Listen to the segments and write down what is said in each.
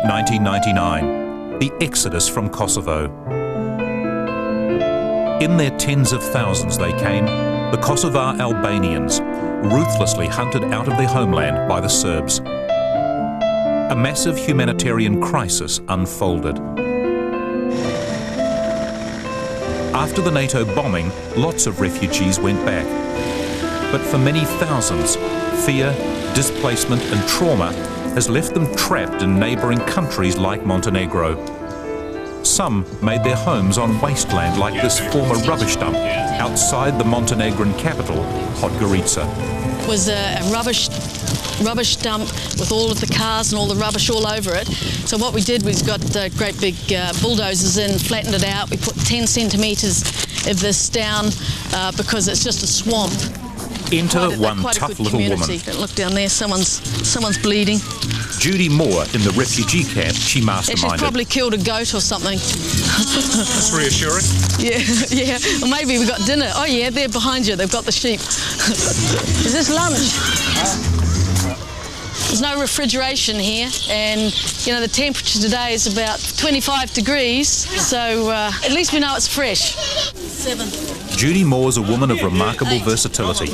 1999, the exodus from Kosovo. In their tens of thousands they came, the Kosovar Albanians, ruthlessly hunted out of their homeland by the Serbs. A massive humanitarian crisis unfolded. After the NATO bombing, lots of refugees went back. But for many thousands, fear, displacement and trauma has left them trapped in neighbouring countries like Montenegro. Some made their homes on wasteland like this former rubbish dump outside the Montenegrin capital, Podgorica. It was a rubbish dump with all of the cars and all the rubbish all over it. So what we did was got great big bulldozers in, flattened it out. We put 10 centimetres of this down because it's just a swamp. Enter one tough little woman. Look down there, someone's bleeding. Judi Moore in the refugee camp she masterminded. She's probably killed a goat or something. That's reassuring. Yeah. Or maybe we got dinner. Oh yeah, they're behind you. They've got the sheep. Is this lunch? There's no refrigeration here, and you know the temperature today is about 25 degrees, so at least we know it's fresh. 7. Judi Moore's a woman of remarkable versatility.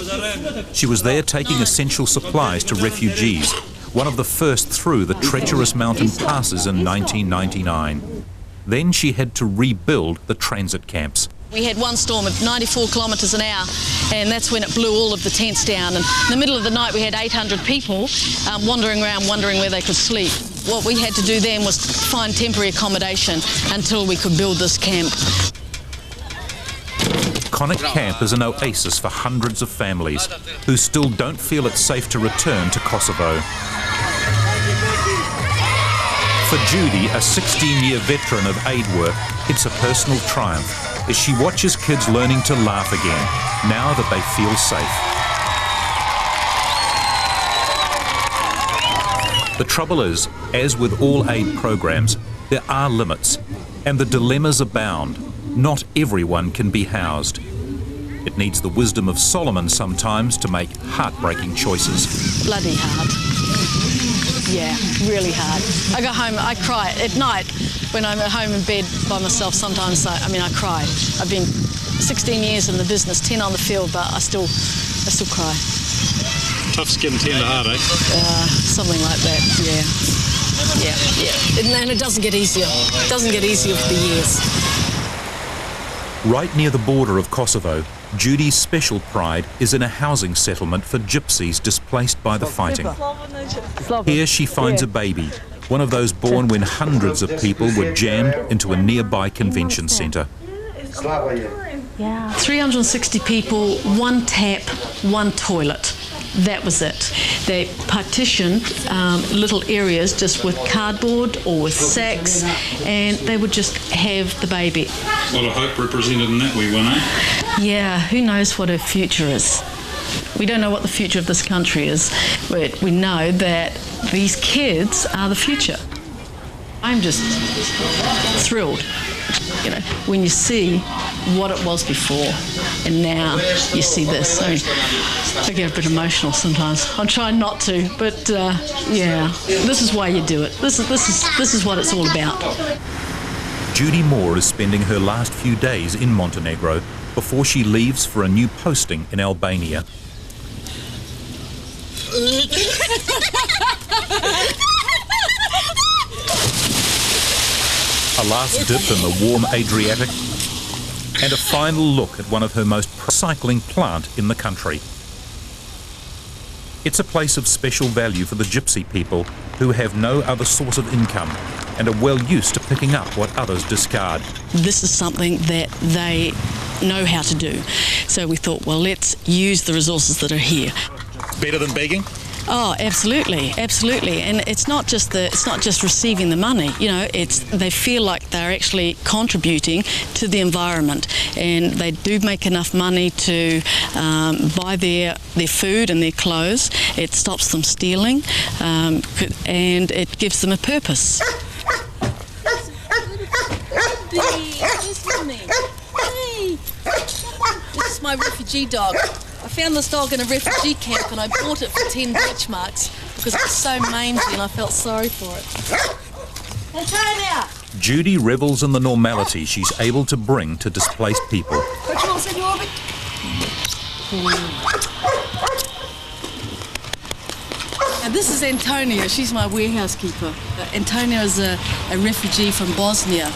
She was there taking essential supplies to refugees, one of the first through the treacherous mountain passes in 1999. Then she had to rebuild the transit camps. We had one storm of 94 kilometres an hour, and that's when it blew all of the tents down. And in the middle of the night, we had 800 people wandering around, wondering where they could sleep. What we had to do then was find temporary accommodation until we could build this camp. Konik Camp is an oasis for hundreds of families who still don't feel it's safe to return to Kosovo. For Judi, a 16-year veteran of aid work, it's a personal triumph as she watches kids learning to laugh again, now that they feel safe. The trouble is, as with all aid programs, there are limits, and the dilemmas abound. Not everyone can be housed. It needs the wisdom of Solomon sometimes to make heartbreaking choices. Bloody hard. Yeah, really hard. I go home, I cry at night when I'm at home in bed by myself. Sometimes, I cry. I've been 16 years in the business, 10 on the field, but I still cry. Tough skin, tender heart, eh? Something like that. Yeah. And it doesn't get easier. It doesn't get easier for the years. Right near the border of Kosovo, Judi's special pride is in a housing settlement for gypsies displaced by the fighting. Here she finds a baby, one of those born when hundreds of people were jammed into a nearby convention centre. 360 people, one tap, one toilet. That was it. They partitioned little areas just with cardboard or with sacks, and they would just have the baby. A lot of hope represented in that wee one, eh? Yeah, who knows what her future is? We don't know what the future of this country is, but we know that these kids are the future. I'm just thrilled, you know, when you see what it was before and now you see this. I mean, I get a bit emotional sometimes. I'm trying not to, but yeah, this is why you do it. This is what it's all about. Judi Moore is spending her last few days in Montenegro before she leaves for a new posting in Albania. A last dip in the warm Adriatic, and a final look at one of her most recycling plant in the country. It's a place of special value for the gypsy people who have no other source of income and are well used to picking up what others discard. This is something that they know how to do. So we thought, well, let's use the resources that are here. Better than begging? Oh, absolutely, absolutely. And it's not just receiving the money, you know, they feel like they're actually contributing to the environment, and they do make enough money to buy their food and their clothes. It stops them stealing, and it gives them a purpose. Hey, this is my refugee dog. I found this dog in a refugee camp and I bought it for 10 Deutschmarks because it was so mangy and I felt sorry for it. Judi revels in the normality she's able to bring to displaced people. And this is Antonia. She's my warehouse keeper. Antonia is a refugee from Bosnia,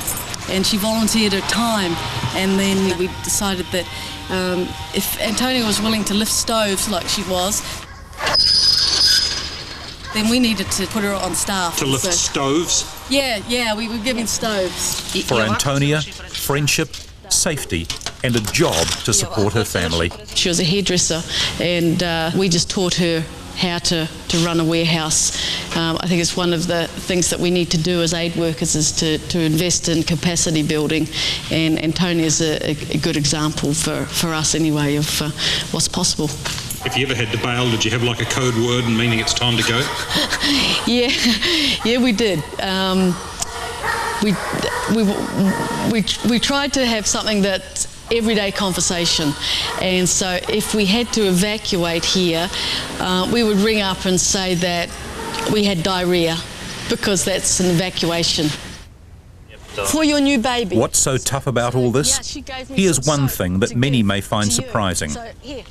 and she volunteered her time. And then we decided that if Antonia was willing to lift stoves like she was, then we needed to put her on staff. To lift stoves? Yeah, we were giving stoves. For Antonia, friendship, safety, and a job to support her family. She was a hairdresser, and we just taught her how to run a warehouse. I think it's one of the things that we need to do as aid workers is to invest in capacity building, and Antonia's a good example for us anyway of what's possible. If you ever had to bail, did you have like a code word meaning it's time to go? Yeah, we did. We tried to have something that's everyday conversation, and so if we had to evacuate here, we would ring up and say that we had diarrhea, because that's an evacuation. For your new baby. What's so tough about all this? Here's one thing that many may find surprising.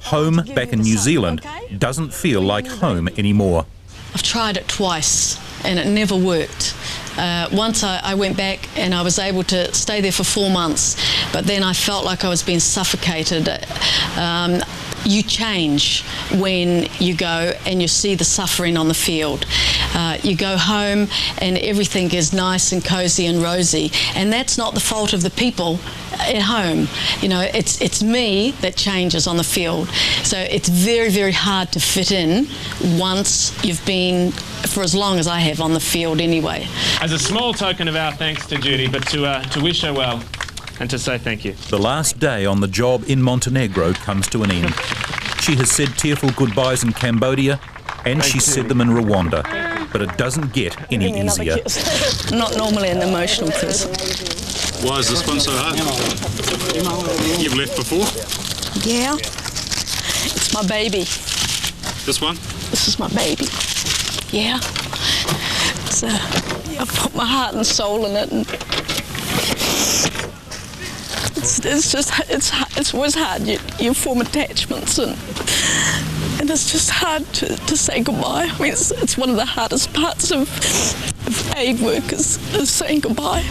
Home back in New Zealand doesn't feel like home anymore. I've tried it twice and it never worked. Once I went back and I was able to stay there for 4 months, but then I felt like I was being suffocated. You change when you go and you see the suffering on the field. You go home and everything is nice and cozy and rosy, and that's not the fault of the people at home. You know, it's me that changes on the field. So it's very, very hard to fit in once you've been, for as long as I have, on the field anyway. As a small token of our thanks to Judi, but to wish her well and to say thank you. The last day on the job in Montenegro comes to an end. She has said tearful goodbyes in Cambodia, and she's said them in Rwanda, but it doesn't get any easier. I'm not normally an emotional person. Why is this one so hard? You've left before? Yeah. It's my baby. This one? This is my baby. Yeah. It's, I've put my heart and soul in it, and it's always hard. You form attachments, and it's just hard to say goodbye. I mean, it's one of the hardest parts of aid work is saying goodbye.